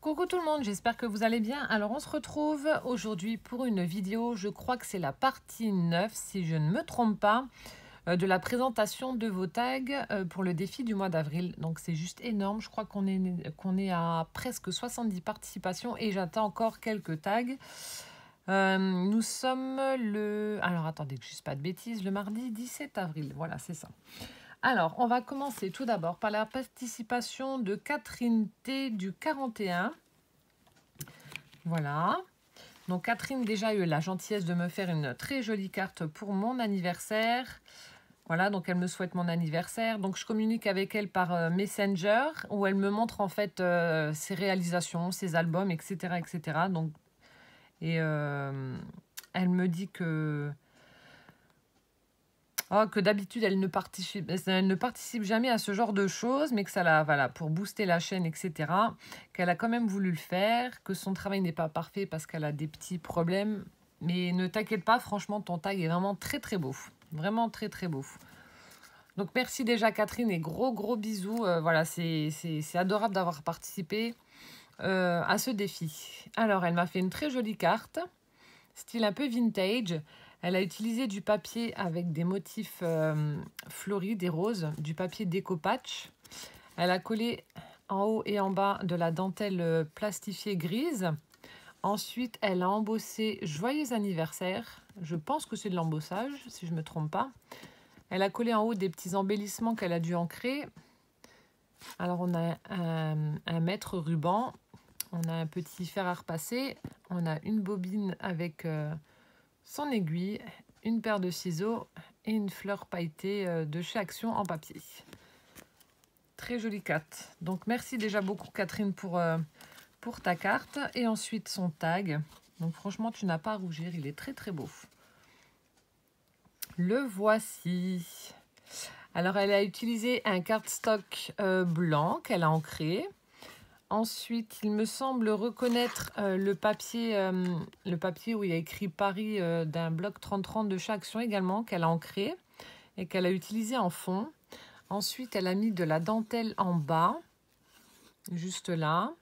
Coucou tout le monde, j'espère que vous allez bien. Alors on se retrouve aujourd'hui pour une vidéo, je crois que c'est la partie 9 si je ne me trompe pas, de la présentation de vos tags pour le défi du mois d'avril. Donc c'est juste énorme, je crois qu'on est à presque 70 participations et j'attends encore quelques tags. Nous sommes alors attendez que je ne dise pas de bêtises, le mardi 17 avril, voilà c'est ça. Alors, on va commencer tout d'abord par la participation de Catherine T du 41. Voilà. Donc, Catherine déjà a eu la gentillesse de me faire une très jolie carte pour mon anniversaire. Voilà, donc elle me souhaite mon anniversaire. Donc, je communique avec elle par Messenger où elle me montre en fait ses réalisations, ses albums, etc. etc. Donc, elle me dit que... Oh, que d'habitude, elle ne participe jamais à ce genre de choses, mais que ça l'a, voilà, pour booster la chaîne, etc., qu'elle a quand même voulu le faire, que son travail n'est pas parfait parce qu'elle a des petits problèmes. Mais ne t'inquiète pas, franchement, ton tag est vraiment très, très beau. Vraiment très, très beau. Donc, merci déjà, Catherine, et gros bisous. Voilà, c'est adorable d'avoir participé à ce défi. Alors, elle m'a fait une très jolie carte, style un peu vintage. Elle a utilisé du papier avec des motifs fleuris, des roses, du papier déco-patch. Elle a collé en haut et en bas de la dentelle plastifiée grise. Ensuite, elle a embossé « Joyeux anniversaire ». Je pense que c'est de l'embossage, si je ne me trompe pas. Elle a collé en haut des petits embellissements qu'elle a dû ancrer. Alors, on a un mètre ruban. On a un petit fer à repasser. On a une bobine avec... son aiguille, une paire de ciseaux et une fleur pailletée de chez Action en papier. Très jolie carte. Donc merci déjà beaucoup Catherine pour ta carte. Et ensuite son tag. Donc franchement tu n'as pas à rougir, il est très très beau. Le voici. Alors elle a utilisé un cardstock blanc qu'elle a ancré. Ensuite, il me semble reconnaître le papier où il y a écrit Paris d'un bloc 3030 de chez Action également, qu'elle a ancré et qu'elle a utilisé en fond. Ensuite, elle a mis de la dentelle en bas, juste là.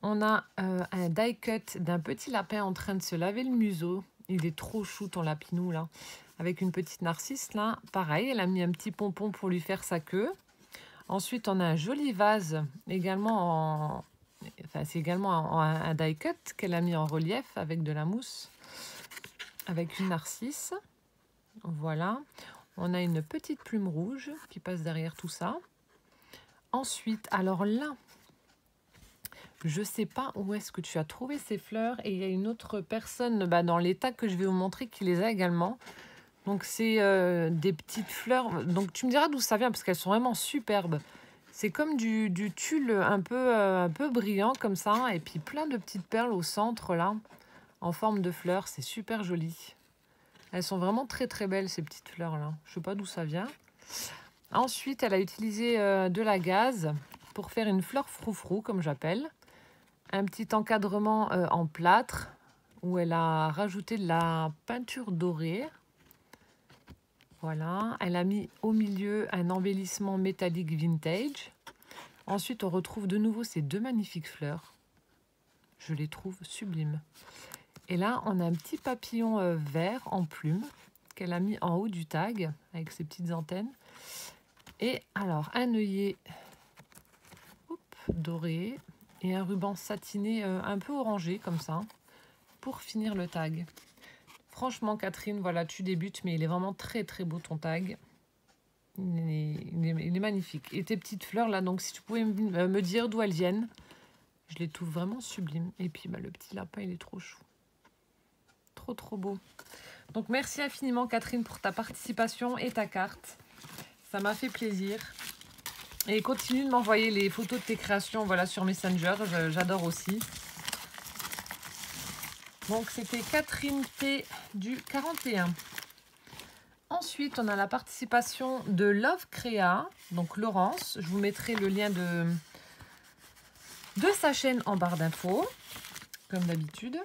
On a un die cut d'un petit lapin en train de se laver le museau. Il est trop chou ton lapinou là, avec une petite narcisse là. Pareil, elle a mis un petit pompon pour lui faire sa queue. Ensuite, on a un joli vase, également en... Enfin, c'est également un die cut qu'elle a mis en relief avec de la mousse, avec une narcisse. Voilà. On a une petite plume rouge qui passe derrière tout ça. Ensuite, alors là, je ne sais pas où est-ce que tu as trouvé ces fleurs. Et il y a une autre personne dans l'état que je vais vous montrer qui les a également. Donc, c'est des petites fleurs. Donc, tu me diras d'où ça vient parce qu'elles sont vraiment superbes. C'est comme du tulle un peu brillant comme ça. Et puis, plein de petites perles au centre, là, en forme de fleurs. C'est super joli. Elles sont vraiment très, très belles, ces petites fleurs-là. Je ne sais pas d'où ça vient. Ensuite, elle a utilisé de la gaze pour faire une fleur froufrou, comme j'appelle. Un petit encadrement en plâtre où elle a rajouté de la peinture dorée. Voilà, elle a mis au milieu un embellissement métallique vintage. Ensuite, on retrouve de nouveau ces deux magnifiques fleurs. Je les trouve sublimes. Et là, on a un petit papillon vert en plume qu'elle a mis en haut du tag avec ses petites antennes. Et alors, un œillet doré et un ruban satiné un peu orangé comme ça pour finir le tag. Franchement, Catherine, voilà, tu débutes, mais il est vraiment très, très beau ton tag. Il est magnifique. Et tes petites fleurs, là, donc si tu pouvais me dire d'où elles viennent, je les trouve vraiment sublimes. Et puis, le petit lapin, il est trop chou. Trop, trop beau. Donc, merci infiniment, Catherine, pour ta participation et ta carte. Ça m'a fait plaisir. Et continue de m'envoyer les photos de tes créations, voilà, sur Messenger. J'adore aussi. Donc, c'était Catherine T du 41. Ensuite, on a la participation de Love Créa, donc Laurence. Je vous mettrai le lien de sa chaîne en barre d'infos, comme d'habitude.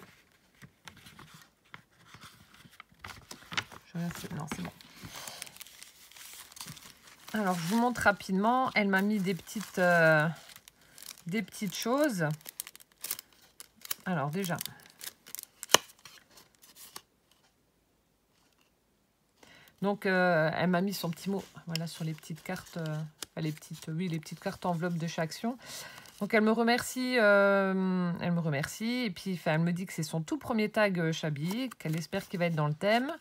Non, c'est bon. Alors, je vous montre rapidement. Elle m'a mis des petites choses. Alors déjà, donc elle m'a mis son petit mot, voilà, sur les petites cartes, les petites cartes enveloppes de chaque action. Donc elle me remercie, et puis enfin, elle me dit que c'est son tout premier tag Chabi, qu'elle espère qu'il va être dans le thème,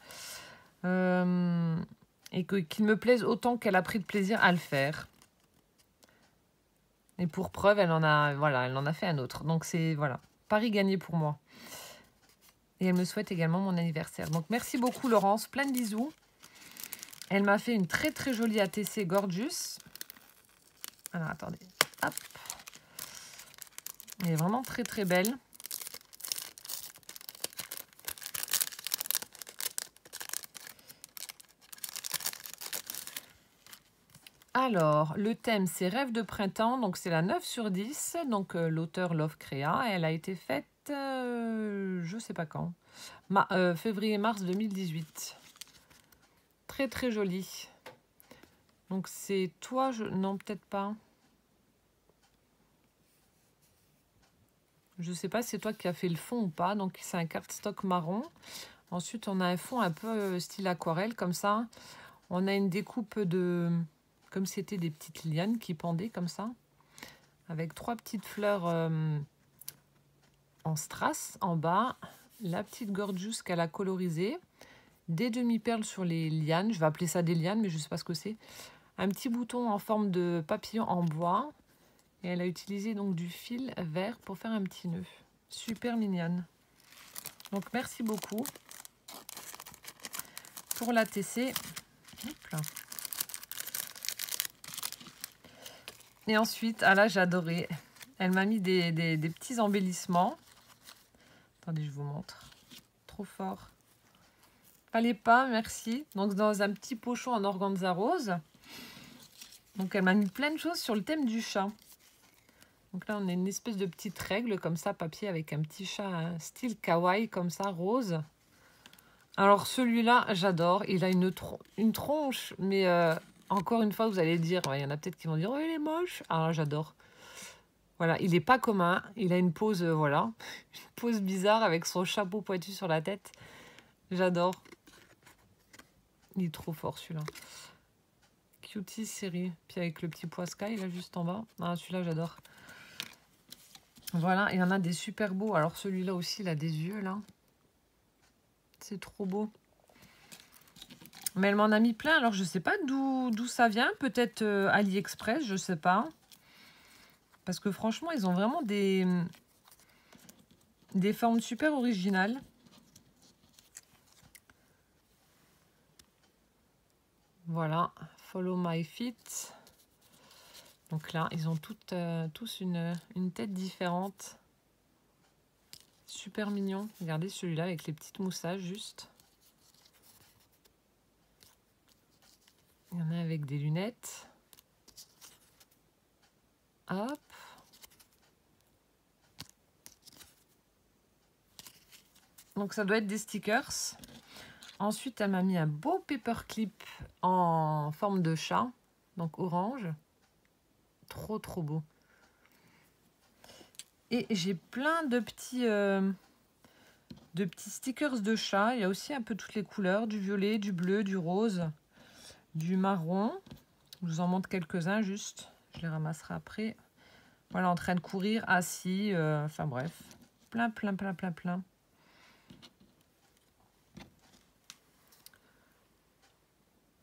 et qu'il me plaise autant qu'elle a pris de plaisir à le faire. Et pour preuve, elle en a fait un autre. Donc c'est, voilà, pari gagné pour moi. Et elle me souhaite également mon anniversaire. Donc merci beaucoup Laurence, plein de bisous. Elle m'a fait une très très jolie ATC Gorgeous. Alors attendez, hop. Elle est vraiment très très belle. Alors, le thème, c'est Rêve de printemps. Donc, c'est la 9 sur 10. Donc, l'auteur Love Créa. Elle a été faite, je ne sais pas quand. Février-mars 2018. Très, très jolie. Donc, c'est toi, non, peut-être pas. Je ne sais pas si c'est toi qui as fait le fond ou pas. Donc, c'est un cardstock marron. Ensuite, on a un fond un peu style aquarelle, comme ça. On a une découpe de... Comme c'était des petites lianes qui pendaient comme ça. Avec 3 petites fleurs en strass en bas. La petite gorgeous qu'elle a colorisée. Des demi-perles sur les lianes. Je vais appeler ça des lianes, mais je ne sais pas ce que c'est. Un petit bouton en forme de papillon en bois. Et elle a utilisé donc du fil vert pour faire un petit nœud. Super mignonne. Donc merci beaucoup pour la TC. Hop là. Et ensuite, ah là j'ai adoré. Elle m'a mis des petits embellissements. Attendez, je vous montre. Trop fort. Fallait pas, merci. Donc dans un petit pochon en organza rose. Donc elle m'a mis plein de choses sur le thème du chat. Donc là on a une espèce de petite règle comme ça, papier avec un petit chat style kawaii comme ça, rose. Alors celui-là, j'adore. Il a une tronche, mais encore une fois, vous allez dire, il y en a peut-être qui vont dire, oh, il est moche. Alors j'adore. Voilà, il n'est pas commun. Il a une pose, voilà, une pose bizarre avec son chapeau pointu sur la tête. J'adore. Il est trop fort celui-là. Cutie série. Puis avec le petit poiscaille là juste en bas. Ah, celui-là, j'adore. Voilà, il y en a des super beaux. Alors celui-là aussi, il a des yeux là. C'est trop beau. Mais elle m'en a mis plein. Alors je sais pas d'où ça vient. Peut-être AliExpress, je sais pas. Parce que franchement, ils ont vraiment des formes super originales. Voilà, Follow My Feet. Donc là, ils ont tous une tête différente. Super mignon. Regardez celui-là avec les petites moussages juste. Il y en a avec des lunettes. Hop. Donc ça doit être des stickers. Ensuite, elle m'a mis un beau paperclip en forme de chat. Donc orange. Trop, trop beau. Et j'ai plein de petits stickers de chat. Il y a aussi un peu toutes les couleurs. Du violet, du bleu, du rose, du marron. Je vous en montre quelques-uns juste. Je les ramasserai après. Voilà, en train de courir, assis. Enfin bref. Plein, plein, plein, plein, plein.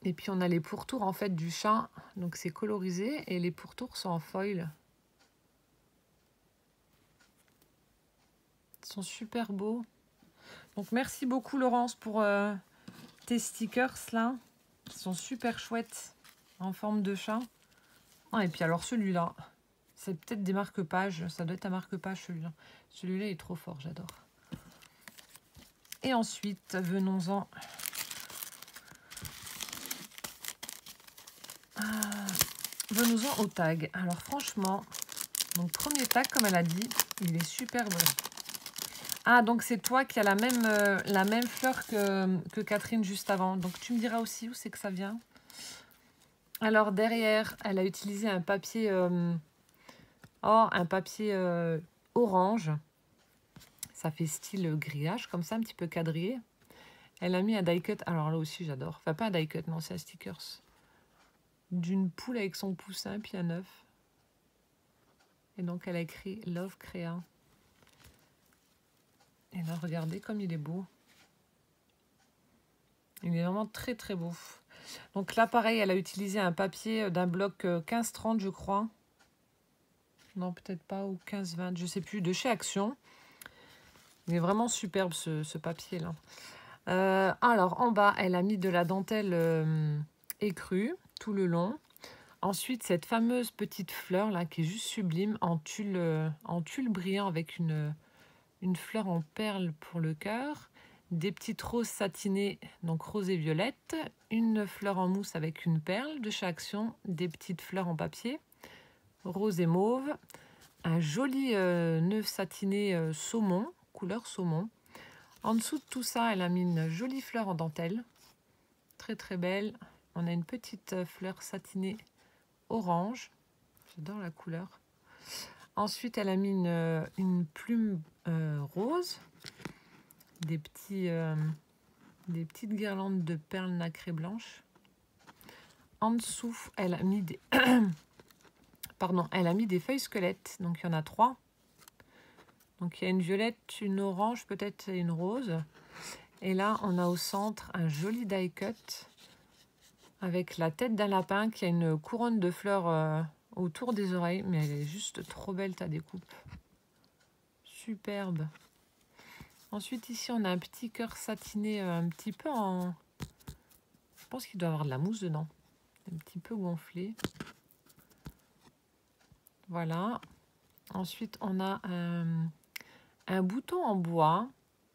Et puis on a les pourtours en fait du chat. Donc c'est colorisé. Et les pourtours sont en foil. Ils sont super beaux. Donc merci beaucoup Laurence pour tes stickers là. Ils sont super chouettes. En forme de chat. Ah, et puis alors celui-là. C'est peut-être des marque-pages. Ça doit être un marque-page celui-là. Celui-là est trop fort, j'adore. Et ensuite, venons-en. Venons-en au tag. Alors franchement, donc premier tag, comme elle a dit, il est super beau. Ah, donc c'est toi qui as la même fleur que Catherine juste avant. Donc tu me diras aussi où c'est que ça vient. Alors derrière, elle a utilisé un papier, un papier orange. Ça fait style grillage, comme ça, un petit peu quadrillé. Elle a mis un die cut. Alors là aussi, j'adore. Enfin, pas un die cut, non, c'est un stickers. D'une poule avec son poussin, puis un œuf. Et donc, elle a écrit Love Créa. Et là, regardez comme il est beau. Il est vraiment très, très beau. Donc là, pareil, elle a utilisé un papier d'un bloc 15-30, je crois. Non, peut-être pas, ou 15-20, je sais plus, de chez Action. Il est vraiment superbe, ce papier-là. Alors, en bas, elle a mis de la dentelle écrue tout le long. Ensuite, cette fameuse petite fleur là qui est juste sublime en tulle brillant avec une fleur en perle pour le cœur, des petites roses satinées, donc rose et violette, une fleur en mousse avec une perle de chez Action, des petites fleurs en papier, rose et mauve, un joli nœud satiné saumon, couleur saumon. En dessous de tout ça, elle a mis une jolie fleur en dentelle, très très belle. On a une petite fleur satinée orange, j'adore la couleur. Ensuite, elle a mis une plume rose, des petites guirlandes de perles nacrées blanches. En dessous, elle a mis des pardon, elle a mis des feuilles squelettes, donc il y en a 3. Donc il y a une violette, une orange, peut-être une rose. Et là, on a au centre un joli die cut avec la tête d'un lapin qui a une couronne de fleurs autour des oreilles, mais elle est juste trop belle ta découpe. Superbe. Ensuite, ici, on a un petit cœur satiné un petit peu en... Je pense qu'il doit avoir de la mousse dedans. Un petit peu gonflé. Voilà. Ensuite, on a un bouton en bois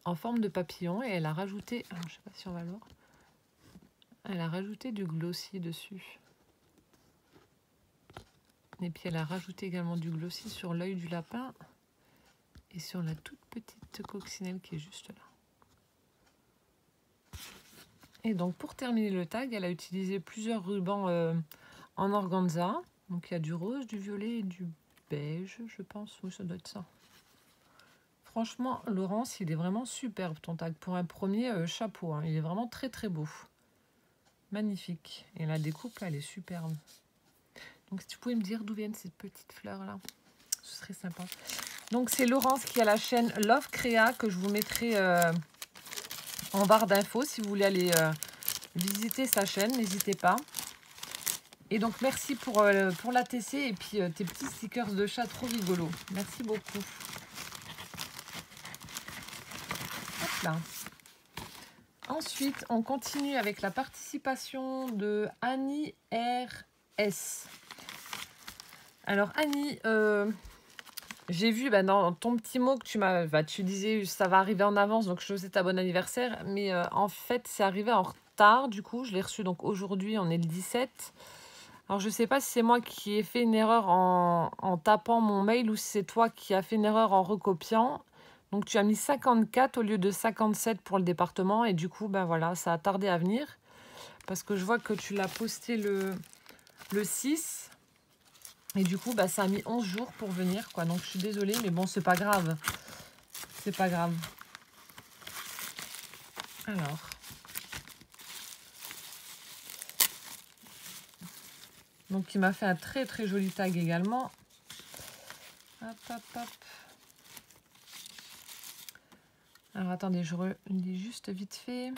en forme de papillon et elle a rajouté... Alors, je ne sais pas si on va le voir. Elle a rajouté du glossy dessus. Et puis, elle a rajouté également du glossy sur l'œil du lapin et sur la toute petite coccinelle qui est juste là. Et donc, pour terminer le tag, elle a utilisé plusieurs rubans en organza. Donc, il y a du rose, du violet et du beige, je pense. Oui, ça doit être ça. Franchement, Laurence, il est vraiment superbe ton tag. Pour un premier chapeau, hein. Il est vraiment très, très beau. Magnifique. Et la découpe, là, elle est superbe. Donc, si tu pouvais me dire d'où viennent ces petites fleurs-là, ce serait sympa. Donc, c'est Laurence qui a la chaîne Love Créa que je vous mettrai en barre d'infos. Si vous voulez aller visiter sa chaîne, n'hésitez pas. Et donc, merci pour la TC et puis tes petits stickers de chat trop rigolos. Merci beaucoup. Hop là. Ensuite, on continue avec la participation de Annie RS. Alors, Annie, j'ai vu dans ton petit mot que tu disais ça va arriver en avance, donc je te souhaite un bon anniversaire. Mais en fait, c'est arrivé en retard, du coup. Je l'ai reçu donc aujourd'hui, on est le 17. Alors, je ne sais pas si c'est moi qui ai fait une erreur en tapant mon mail ou si c'est toi qui as fait une erreur en recopiant. Donc, tu as mis 54 au lieu de 57 pour le département. Et du coup, voilà, ça a tardé à venir. Parce que je vois que tu l'as posté le 6. Et du coup, ça a mis 11 jours pour venir, quoi. Donc, je suis désolée, mais bon, c'est pas grave. C'est pas grave. Alors... Donc, il m'a fait un très, très joli tag également. Hop, hop, hop. Alors, attendez, je relis juste vite fait.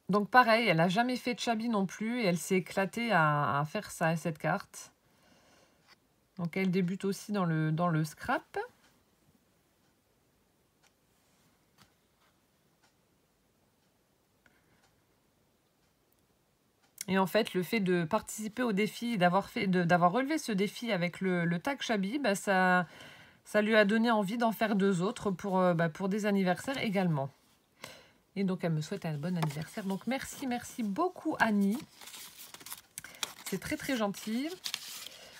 Donc, pareil, elle n'a jamais fait de Chabi non plus. Et elle s'est éclatée à faire ça, cette carte. Donc, elle débute aussi dans le scrap. Et en fait, le fait de participer au défi, d'avoir relevé ce défi avec le tag Chabi, ça lui a donné envie d'en faire 2 autres pour des anniversaires également. Et donc, elle me souhaite un bon anniversaire. Donc, merci beaucoup, Annie. C'est très, très gentil.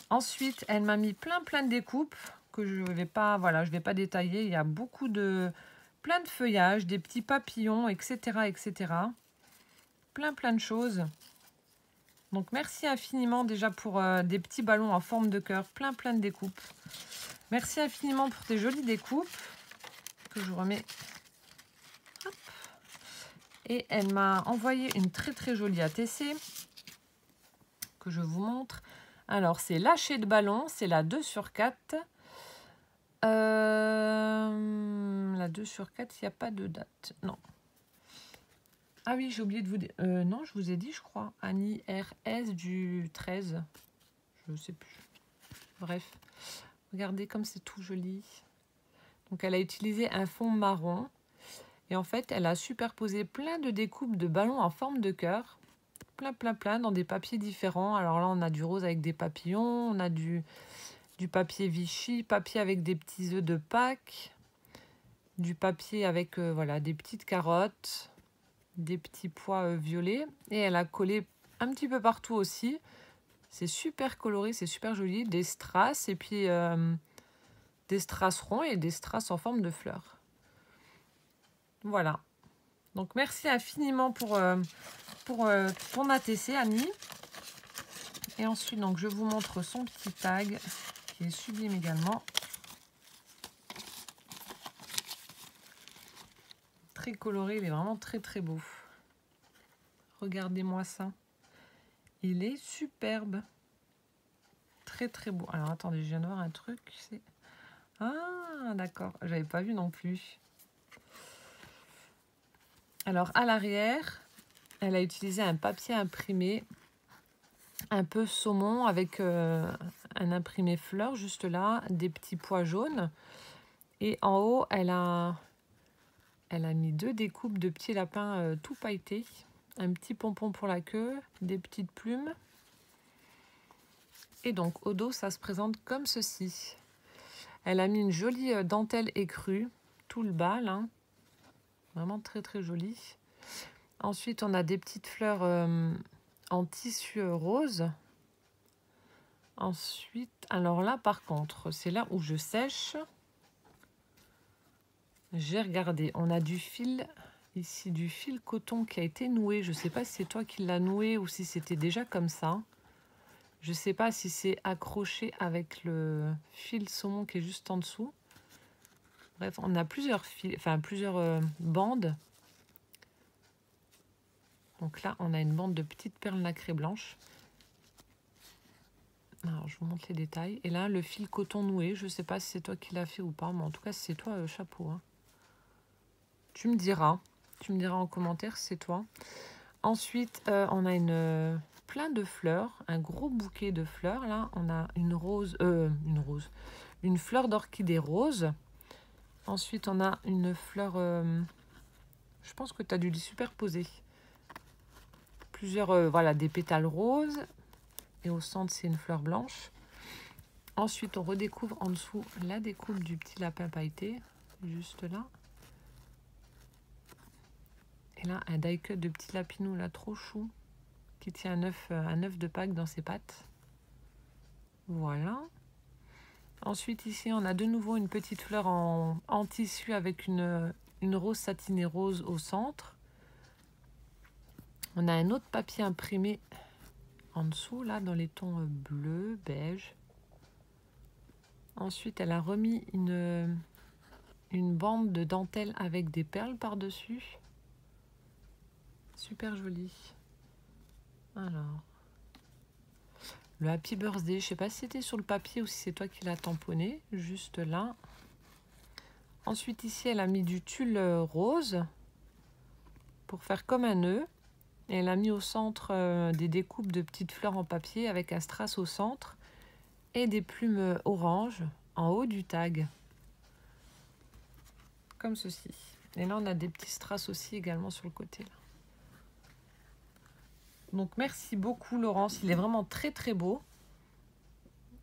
Ensuite, elle m'a mis plein de découpes que je ne vais pas détailler. Il y a plein de feuillages, des petits papillons, etc., etc. Plein de choses. Donc, merci infiniment déjà pour des petits ballons en forme de cœur. Plein de découpes. Merci infiniment pour tes jolies découpes que je remets. Hop. Et elle m'a envoyé une très jolie ATC que je vous montre. Alors, c'est lâcher de ballon, c'est la 2/4. La 2/4, il n'y a pas de date. Non. Ah oui, j'ai oublié de vous dire. Non, je vous ai dit, je crois. Annie RS du 13. Je ne sais plus. Bref. Regardez comme c'est tout joli. Donc, elle a utilisé un fond marron. Et en fait, elle a superposé plein de découpes de ballons en forme de cœur. Plein, dans des papiers différents. Alors là, on a du rose avec des papillons. On a du papier Vichy, papier avec des petits œufs de Pâques. Du papier avec voilà, des petites carottes. Des petits pois violets. Et elle a collé un petit peu partout aussi. C'est super coloré, c'est super joli. Des strass et puis des strass ronds et des strass en forme de fleurs. Voilà. Donc merci infiniment pour ton ATC, Annie. Et ensuite, donc, je vous montre son petit tag qui est sublime également. Très coloré, il est vraiment très beau. Regardez-moi ça. Il est superbe. Très beau. Alors attendez, je viens de voir un truc. Ah d'accord, j'avais pas vu non plus. Alors à l'arrière, elle a utilisé un papier imprimé un peu saumon avec un imprimé fleur juste là, des petits pois jaunes. Et en haut, elle a mis 2 découpes de petits lapins tout pailletés. Un petit pompon pour la queue, des petites plumes. Et donc au dos, ça se présente comme ceci. Elle a mis une jolie dentelle écrue, tout le bas là. Vraiment très joli. Ensuite, on a des petites fleurs en tissu rose. Ensuite, alors là par contre, c'est là où je sèche. J'ai regardé, on a du fil, ici du fil coton qui a été noué. Je ne sais pas si c'est toi qui l'as noué ou si c'était déjà comme ça. Je ne sais pas si c'est accroché avec le fil saumon qui est juste en dessous. Bref, on a plusieurs fils, enfin plusieurs bandes. Donc là, on a une bande de petites perles nacrées blanches. Alors, je vous montre les détails. Et là, le fil coton noué. Je ne sais pas si c'est toi qui l'as fait ou pas, mais en tout cas, si c'est toi, chapeau. Hein. Tu me diras. Tu me diras en commentaire si c'est toi. Ensuite, on a plein de fleurs. Un gros bouquet de fleurs. Là, on a une fleur d'orchidée rose. Ensuite, on a une fleur... je pense que tu as dû les superposer. Plusieurs, voilà, des pétales roses. Et au centre, c'est une fleur blanche. Ensuite, on redécouvre en dessous la découpe du petit lapin pailleté. Juste là. Et là, un die cut de petit lapinou, là, trop chou. Qui tient un œuf de Pâques dans ses pattes. Voilà. Ensuite, ici, on a de nouveau une petite fleur en tissu avec une rose satinée rose au centre. On a un autre papier imprimé en dessous, là, dans les tons bleu, beige. Ensuite, elle a remis une bande de dentelle avec des perles par-dessus. Super joli. Alors, le Happy Birthday, je sais pas si c'était sur le papier ou si c'est toi qui l'as tamponné, juste là. Ensuite, ici, elle a mis du tulle rose pour faire comme un nœud. Et elle a mis au centre des découpes de petites fleurs en papier avec un strass au centre et des plumes orange en haut du tag. Comme ceci. Et là, on a des petits strass aussi également sur le côté. Là. Donc, merci beaucoup, Laurence. Il est vraiment très beau.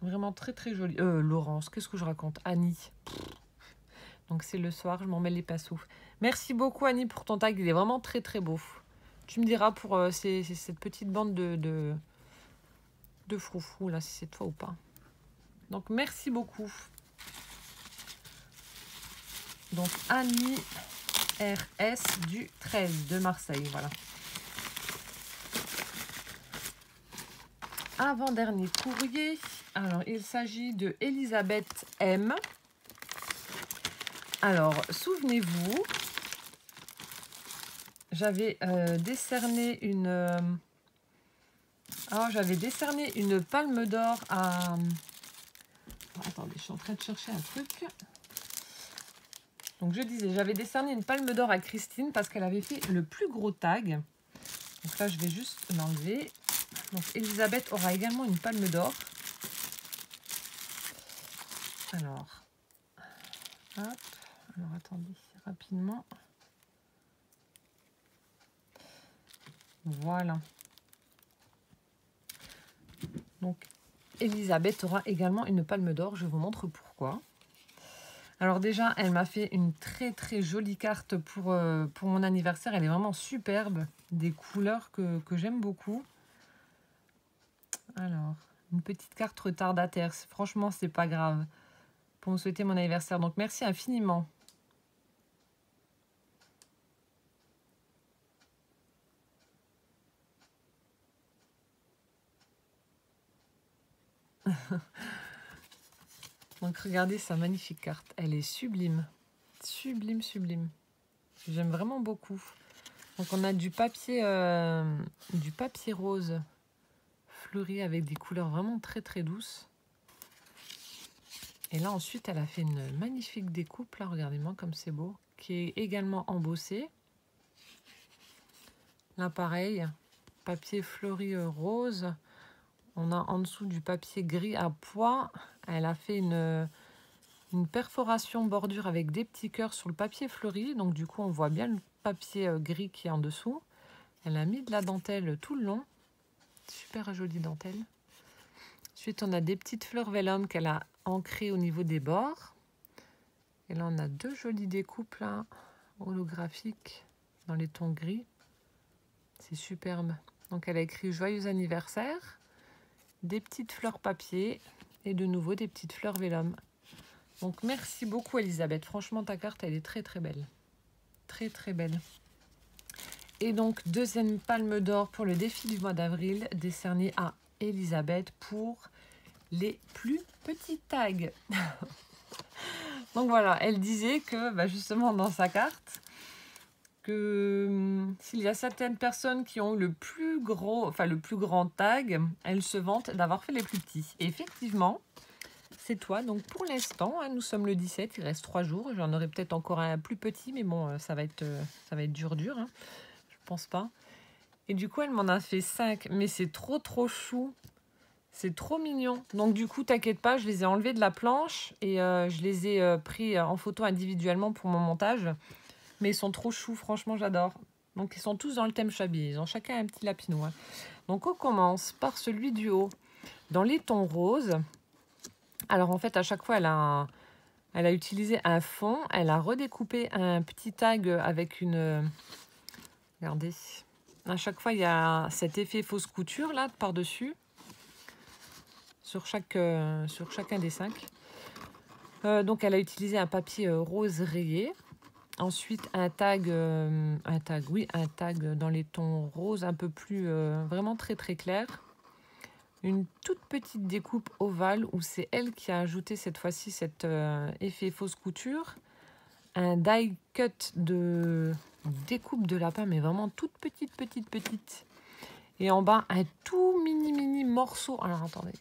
Vraiment très joli. Laurence, qu'est-ce que je raconte? Annie. Donc, c'est le soir, je m'en mets les pinceaux. Merci beaucoup, Annie, pour ton tag. Il est vraiment très beau. Tu me diras pour cette petite bande de froufrou, là, si c'est toi ou pas. Donc, merci beaucoup. Donc, Annie RS du 13 de Marseille, voilà. avant-dernier courrier. Alors, il s'agit de Elisabeth M. Alors, souvenez-vous, j'avais décerné une... j'avais décerné une palme d'or à... attendez, je suis en train de chercher un truc. Donc, je disais, j'avais décerné une palme d'or à Christine parce qu'elle avait fait le plus gros tag. Donc là, je vais juste l'enlever. Donc, Elisabeth aura également une palme d'or. Alors, hop. Alors, attendez, rapidement. Voilà. Donc, Elisabeth aura également une palme d'or. Je vous montre pourquoi. Alors déjà, elle m'a fait une très très jolie carte pour mon anniversaire. Elle est vraiment superbe. Des couleurs que j'aime beaucoup. Alors, une petite carte retardataire. Franchement, c'est pas grave. Pour me souhaiter mon anniversaire. Donc, merci infiniment. Donc, regardez sa magnifique carte. Elle est sublime. Sublime, sublime. J'aime vraiment beaucoup. Donc, on a du papier rose fleuri avec des couleurs vraiment très, très douces. Et là, ensuite, elle a fait une magnifique découpe. Là, regardez-moi comme c'est beau. Qui est également embossée. Là, pareil. Papier fleuri rose. On a en dessous du papier gris à pois. Elle a fait une perforation bordure avec des petits cœurs sur le papier fleuri. Donc, du coup, on voit bien le papier gris qui est en dessous. Elle a mis de la dentelle tout le long. Super jolie dentelle. Ensuite, on a des petites fleurs vellum qu'elle a ancrées au niveau des bords. Et là, on a deux jolies découpes là, holographiques dans les tons gris. C'est superbe. Donc, elle a écrit « Joyeux anniversaire ». Des petites fleurs papier et de nouveau des petites fleurs vellum. Donc merci beaucoup Elisabeth, franchement ta carte elle est très très belle. Très très belle. Et donc deuxième palme d'or pour le défi du mois d'avril décerné à Elisabeth pour les plus petits tags. Donc voilà, elle disait que justement dans sa carte, que s'il y a certaines personnes qui ont le plus grand tag, elles se vantent d'avoir fait les plus petits. Et effectivement, c'est toi. Donc pour l'instant, nous sommes le 17, il reste 3 jours. J'en aurai peut-être encore un plus petit, mais bon, ça va être dur. Hein. Je pense pas. Et du coup, elle m'en a fait 5, mais c'est trop chou. C'est trop mignon. Donc du coup, t'inquiète pas, je les ai enlevés de la planche et je les ai pris en photo individuellement pour mon montage. Mais ils sont trop choux, franchement, j'adore. Donc, ils sont tous dans le thème Chablis. Ils ont chacun un petit lapinois. Donc, on commence par celui du haut. Dans les tons roses. Alors, en fait, à chaque fois, elle a utilisé un fond. Elle a redécoupé un petit tag avec une... Regardez. À chaque fois, il y a cet effet fausse couture, là, par-dessus. Sur chacun des 5. Donc, elle a utilisé un papier rose rayé. Ensuite, un tag dans les tons roses un peu plus, vraiment très très clair. Une toute petite découpe ovale où c'est elle qui a ajouté cette fois-ci cet effet fausse couture. Un die cut de découpe de lapin, mais vraiment toute petite. Et en bas, un tout mini morceau. Alors, attendez.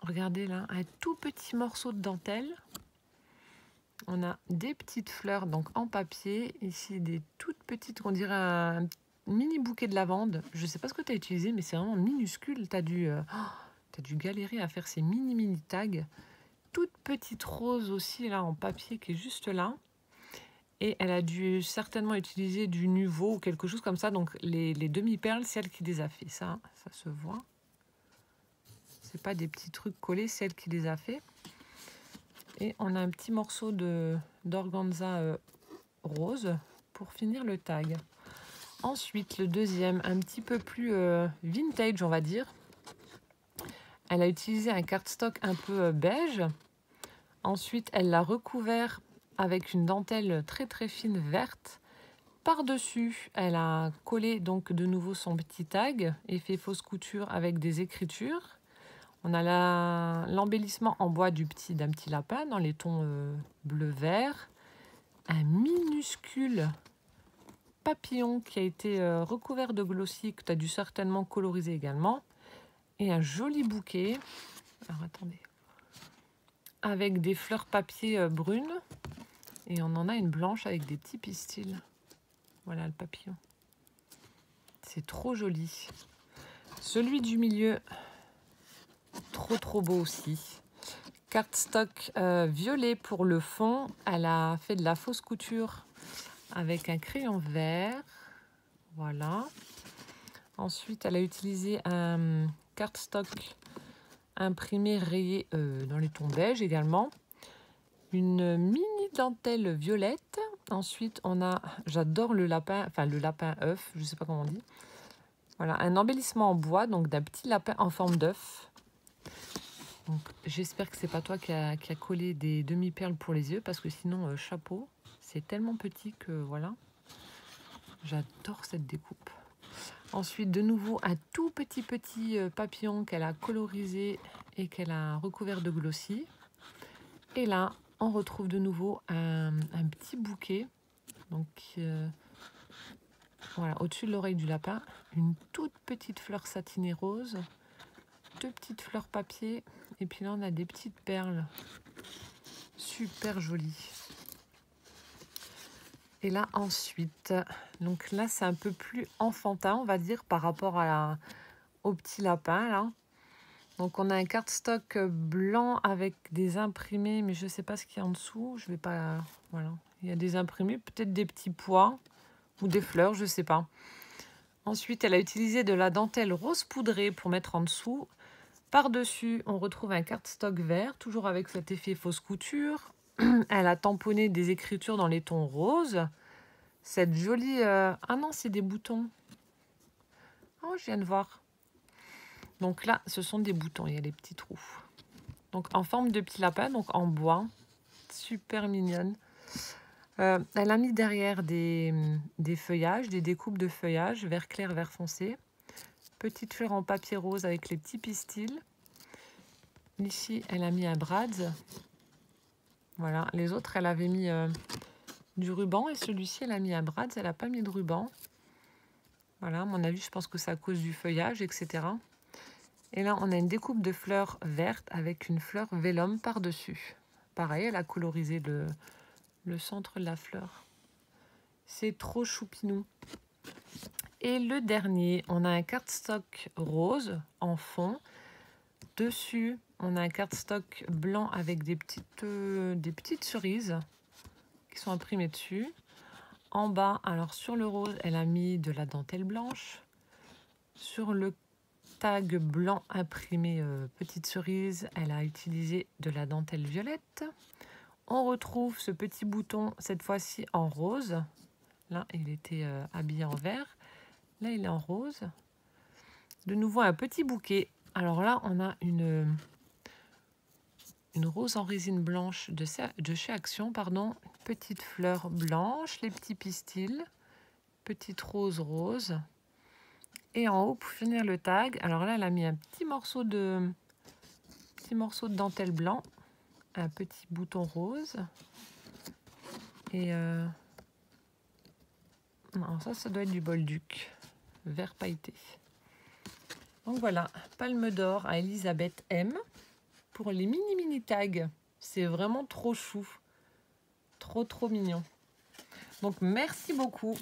Regardez là, un tout petit morceau de dentelle. On a des petites fleurs donc en papier. Ici, des toutes petites, on dirait un mini bouquet de lavande. Je ne sais pas ce que tu as utilisé, mais c'est vraiment minuscule. Tu as dû galérer à faire ces mini tags. Toute petite rose aussi, là, en papier, qui est juste là. Et elle a dû certainement utiliser du Nuvo ou quelque chose comme ça. Donc, les demi-perles, c'est elle qui les a fait. Ça se voit. C'est pas des petits trucs collés, c'est elle qui les a fait. Et on a un petit morceau d'organza rose pour finir le tag. Ensuite, le deuxième, un petit peu plus vintage, on va dire. Elle a utilisé un cardstock un peu beige. Ensuite, elle l'a recouvert avec une dentelle très très fine verte. Par-dessus, elle a collé donc de nouveau son petit tag et fait fausse couture avec des écritures. On a l'embellissement en bois d'un petit lapin dans les tons bleu-vert. Un minuscule papillon qui a été recouvert de glossy, que tu as dû certainement coloriser également. Et un joli bouquet. Alors attendez. Avec des fleurs papier brunes. Et on en a une blanche avec des petits pistils. Voilà le papillon. C'est trop joli. Celui du milieu, trop beau aussi. Cardstock violet pour le fond. Elle a fait de la fausse couture avec un crayon vert. Voilà. Ensuite, elle a utilisé un cardstock imprimé rayé dans les tons beige également. Une mini dentelle violette. Ensuite, on a, j'adore le lapin œuf, je ne sais pas comment on dit. Voilà, un embellissement en bois, donc d'un petit lapin en forme d'œuf. Donc, j'espère que c'est pas toi qui a collé des demi-perles pour les yeux, parce que sinon, chapeau, c'est tellement petit que voilà. J'adore cette découpe. Ensuite, de nouveau, un tout petit papillon qu'elle a colorisé et qu'elle a recouvert de glossy. Et là, on retrouve de nouveau un petit bouquet. Donc, voilà, au-dessus de l'oreille du lapin, une toute petite fleur satinée rose, 2 petites fleurs papier, et puis là on a des petites perles, super jolies. Et là ensuite, donc là c'est un peu plus enfantin, on va dire, par rapport au petit lapin là. Donc on a un cardstock blanc avec des imprimés, mais je sais pas ce qu'il y a en dessous, je vais pas, voilà, il y a des imprimés, peut-être des petits pois ou des fleurs, je sais pas. Ensuite, elle a utilisé de la dentelle rose poudrée pour mettre en dessous. Par-dessus, on retrouve un cardstock vert, toujours avec cet effet fausse couture. Elle a tamponné des écritures dans les tons roses. Cette jolie... Ah non, c'est des boutons. Oh, je viens de voir. Donc là, ce sont des boutons, il y a des petits trous. Donc en forme de petit lapin, donc en bois. Super mignonne. Elle a mis derrière des feuillages, des découpes de feuillages, vert clair, vert foncé. Petite fleur en papier rose avec les petits pistils. Ici, elle a mis un brads. Voilà, les autres, elle avait mis du ruban. Et celui-ci, elle a mis un brads, elle n'a pas mis de ruban. Voilà, à mon avis, je pense que c'est à cause du feuillage, etc. Et là, on a une découpe de fleurs vertes avec une fleur vélum par-dessus. Pareil, elle a colorisé le centre de la fleur. C'est trop choupinou. Et le dernier, on a un cardstock rose en fond. Dessus, on a un cardstock blanc avec des petites cerises qui sont imprimées dessus. En bas, alors sur le rose, elle a mis de la dentelle blanche. Sur le tag blanc imprimé petite cerise, elle a utilisé de la dentelle violette. On retrouve ce petit bouton, cette fois-ci en rose. Là, il était habillé en vert. Là, il est en rose. De nouveau, un petit bouquet. Alors là, on a une rose en résine blanche de chez Action, pardon. Petite fleur blanche, les petits pistils, petite rose rose. Et en haut, pour finir le tag, alors là, elle a mis un petit morceau de dentelle blanc, un petit bouton rose. Et non, ça doit être du bolduc, vert pailleté. Donc voilà, Palme d'Or à Elisabeth M. Pour les mini tags. C'est vraiment trop chou. Trop mignon. Donc merci beaucoup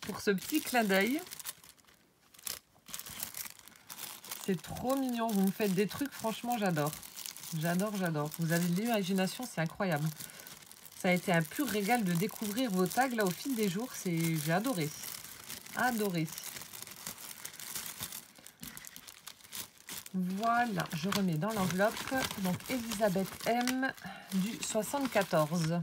pour ce petit clin d'œil. C'est trop mignon. Vous me faites des trucs, franchement, j'adore. J'adore. Vous avez de l'imagination, c'est incroyable. Ça a été un pur régal de découvrir vos tags là au fil des jours. J'ai adoré. Adoré. Voilà, je remets dans l'enveloppe. Donc, Elisabeth M du 74.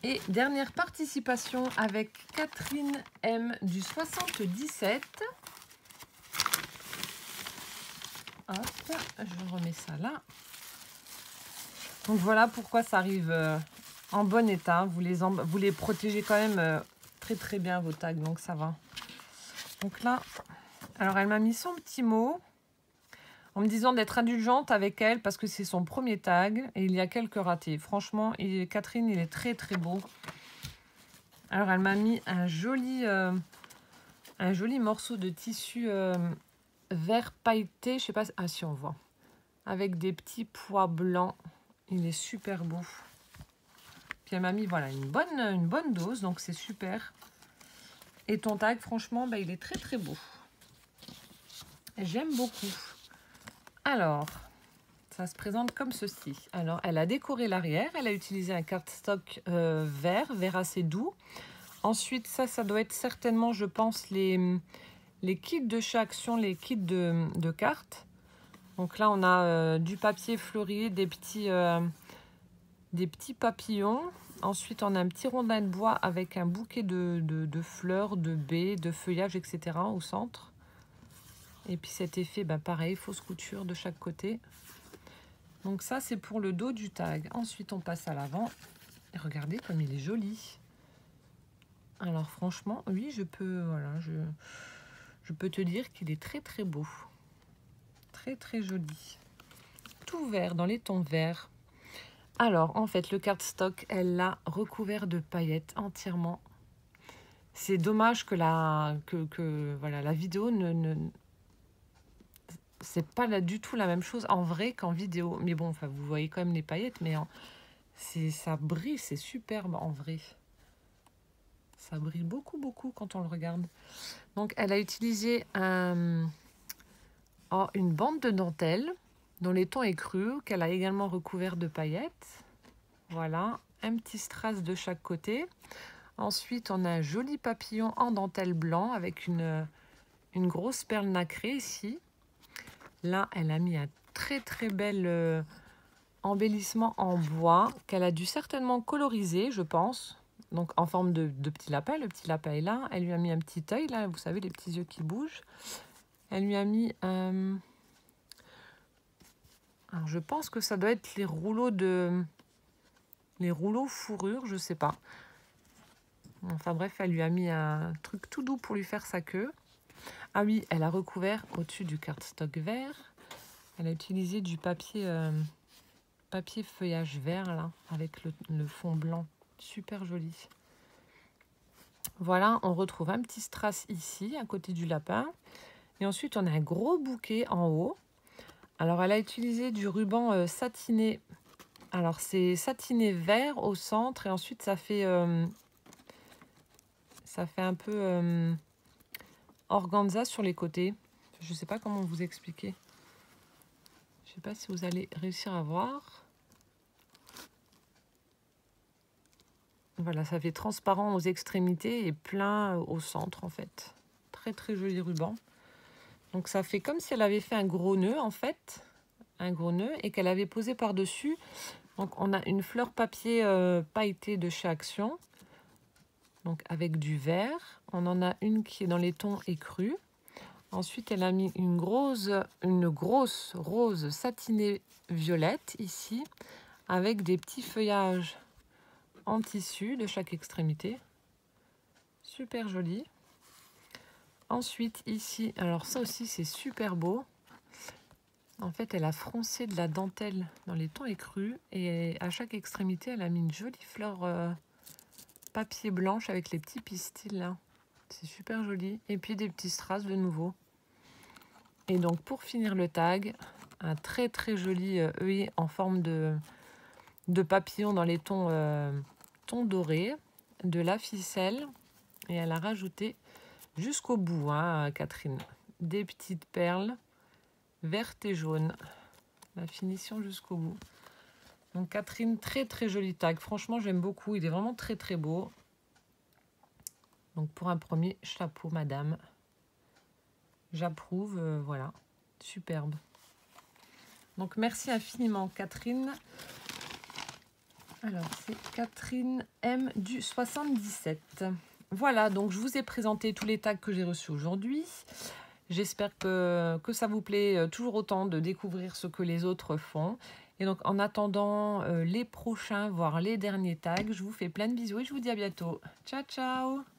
Et dernière participation avec Catherine M du 77. Hop, je remets ça là. Donc voilà pourquoi ça arrive en bon état. Vous les protégez quand même très très bien vos tags, donc ça va. Donc là, alors elle m'a mis son petit mot en me disant d'être indulgente avec elle parce que c'est son premier tag et il y a quelques ratés. Franchement, Catherine, il est très très beau. Alors elle m'a mis un joli morceau de tissu vert pailleté. Je sais pas, ah si on voit. Avec des petits pois blancs. Il est super beau. Puis elle m'a mis voilà, une bonne dose, donc c'est super. Et ton tag, franchement, bah, il est très très beau. J'aime beaucoup. Alors, ça se présente comme ceci. Alors, elle a décoré l'arrière. Elle a utilisé un cardstock vert assez doux. Ensuite, ça doit être certainement, je pense, les kits de chez Action, les kits de cartes. Donc là, on a du papier fleuri, des petits papillons. Ensuite, on a un petit rondin de bois avec un bouquet de fleurs, de baies, de feuillages, etc. au centre. Et puis cet effet, bah pareil, fausse couture de chaque côté. Donc ça, c'est pour le dos du tag. Ensuite, on passe à l'avant. Et regardez comme il est joli. Alors franchement, oui, je peux te dire qu'il est très très beau. Très très joli. Tout vert, dans les tons verts. Alors, en fait, le cardstock, elle l'a recouvert de paillettes entièrement. C'est dommage que la vidéo c'est pas du tout la même chose en vrai qu'en vidéo. Mais bon, enfin, vous voyez quand même les paillettes, mais ça brille, c'est superbe en vrai. Ça brille beaucoup, beaucoup quand on le regarde. Donc, elle a utilisé une bande de dentelle dont les tons est cru, qu'elle a également recouvert de paillettes. Voilà, un petit strass de chaque côté. Ensuite, on a un joli papillon en dentelle blanc avec une grosse perle nacrée ici. Là, elle a mis un très très bel embellissement en bois qu'elle a dû certainement coloriser, je pense. Donc en forme de petit lapin. Le petit lapin est là. Elle lui a mis un petit œil, là, vous savez, les petits yeux qui bougent. Elle lui a mis... alors je pense que ça doit être les rouleaux fourrure, je sais pas. Enfin bref, elle lui a mis un truc tout doux pour lui faire sa queue. Ah oui, elle a recouvert au-dessus du cardstock vert. Elle a utilisé du papier feuillage vert là, avec le fond blanc. Super joli. Voilà, on retrouve un petit strass ici, à côté du lapin. Et ensuite, on a un gros bouquet en haut. Alors, elle a utilisé du ruban satiné. Alors, c'est satiné vert au centre. Et ensuite, ça fait un peu organza sur les côtés. Je ne sais pas comment vous expliquer. Je ne sais pas si vous allez réussir à voir. Voilà, ça fait transparent aux extrémités et plein au centre, en fait. Très, très joli ruban. Donc, ça fait comme si elle avait fait un gros nœud, en fait. Un gros nœud et qu'elle avait posé par-dessus. Donc, on a une fleur papier pailletée de chez Action. Donc, avec du vert. On en a une qui est dans les tons écrus. Ensuite, elle a mis une grosse rose satinée violette ici. Avec des petits feuillages en tissu de chaque extrémité. Super joli. Ensuite, ici, alors ça aussi, c'est super beau. En fait, elle a froncé de la dentelle dans les tons écrus. Et à chaque extrémité, elle a mis une jolie fleur papier blanche avec les petits pistils là. C'est super joli. Et puis des petits strass de nouveau. Et donc, pour finir le tag, un très très joli œillet en forme de papillon dans les tons dorés, de la ficelle. Et elle a rajouté jusqu'au bout, hein, Catherine, des petites perles vertes et jaunes. La finition jusqu'au bout. Donc Catherine, très très joli tag. Franchement, j'aime beaucoup. Il est vraiment très très beau. Donc pour un premier chapeau, madame. J'approuve, voilà. Superbe. Donc merci infiniment, Catherine. Alors, c'est Catherine M du 77. Voilà, donc je vous ai présenté tous les tags que j'ai reçus aujourd'hui. J'espère que ça vous plaît toujours autant de découvrir ce que les autres font. Et donc, en attendant les prochains, voire les derniers tags, je vous fais plein de bisous et je vous dis à bientôt. Ciao, ciao!